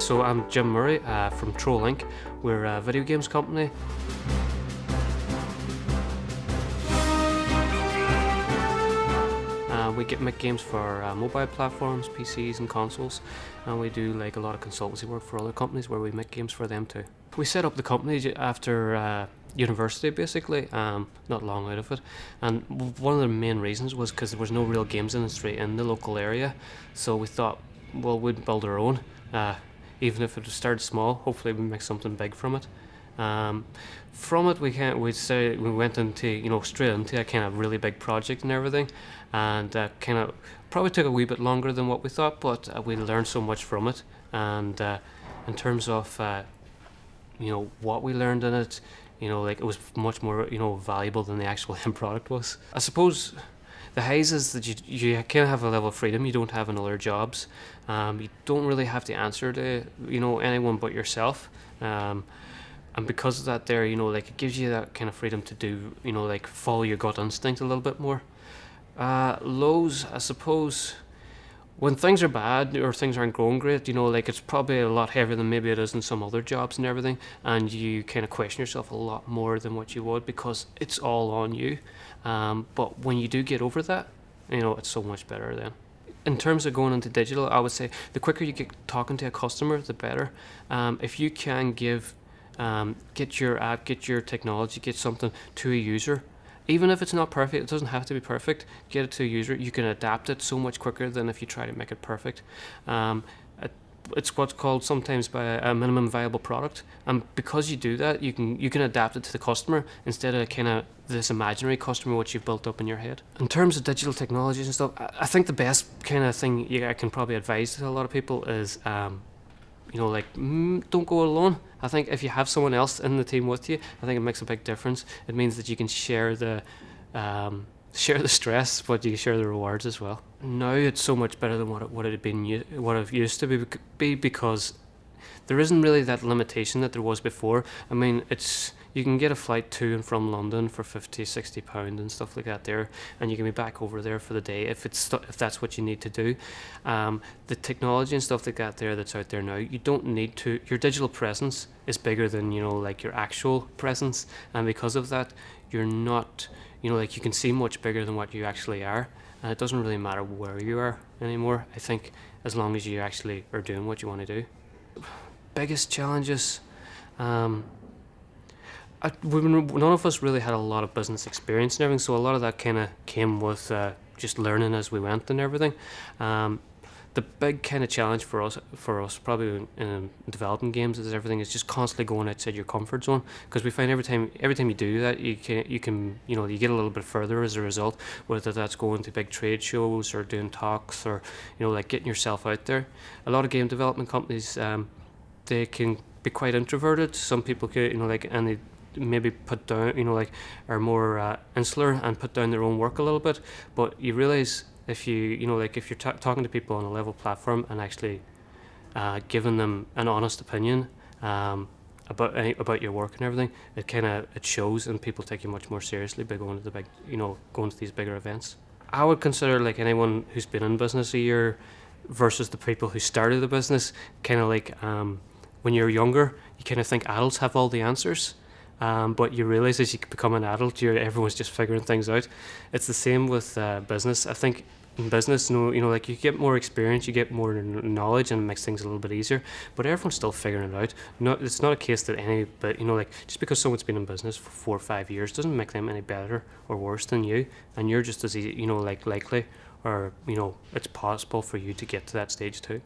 So I'm Jim Murray from Troll Inc. We're a video games company. We make games for mobile platforms, PCs and consoles, and we do like a lot of consultancy work for other companies where we make games for them too. We set up the company after university basically, not long out of it, and one of the main reasons was because there was no real games industry in the local area, so we thought, well, we'd build our own. Even if it started small, hopefully we make something big from it. From it, we went into straight into a kind of really big project and everything, and kind of probably took a wee bit longer than what we thought, but we learned so much from it. And in terms of what we learned in it, it was much more valuable than the actual end product was. I suppose the highs is that you kind of have a level of freedom you don't have in other jobs. You don't really have to answer to anyone but yourself. And because of that it gives you that kind of freedom to do, follow your gut instinct a little bit more. Lows, I suppose, when things are bad or things aren't going great, it's probably a lot heavier than maybe it is in some other jobs and everything, and you kind of question yourself a lot more than what you would because it's all on you. But when you do get over that, it's so much better then. In terms of going into digital, I would say the quicker you get talking to a customer, the better. If you can get your app, get your technology, get something to a user, even if it's not perfect, it doesn't have to be perfect, get it to a user, you can adapt it so much quicker than if you try to make it perfect. It's what's called sometimes by a minimum viable product, and because you do that, you can adapt it to the customer instead of kind of this imaginary customer which you've built up in your head. In terms of digital technologies and stuff, I think the best kind of thing I can probably advise to a lot of people is don't go alone. I think if you have someone else in the team with you, I think it makes a big difference. It means that you can share the stress, but you share the rewards as well. Now it's so much better than what it used to be because there isn't really that limitation that there was before. I mean, you can get a flight to and from London for £50-60 and stuff like that there, and you can be back over there for the day if that's what you need to do. The technology and stuff like that that's out there now, you don't need to. Your digital presence is bigger than your actual presence, and because of that, you're not you can see much bigger than what you actually are, and it doesn't really matter where you are anymore. I think as long as you actually are doing what you want to do. Biggest challenges. None of us really had a lot of business experience and everything, so a lot of that kind of came with just learning as we went and everything. The big kind of challenge for us probably in developing games is just constantly going outside your comfort zone, because we find every time you do that, you get a little bit further as a result, whether that's going to big trade shows or doing talks or getting yourself out there. A lot of game development companies, they can be quite introverted. Some people can and they maybe put down are more insular and put down their own work a little bit, but you realize if you're talking to people on a level platform and actually giving them an honest opinion about your work and everything, it shows, and people take you much more seriously by going to these bigger events. I would consider anyone who's been in business a year versus the people who started the business, when you're younger, you kind of think adults have all the answers. But you realize as you become an adult, everyone's just figuring things out. It's the same with business. I think in business, you get more experience, you get more knowledge, and it makes things a little bit easier. But everyone's still figuring it out. It's not a case that just because someone's been in business for 4 or 5 years doesn't make them any better or worse than you, and you're just as likely, or it's possible for you to get to that stage too.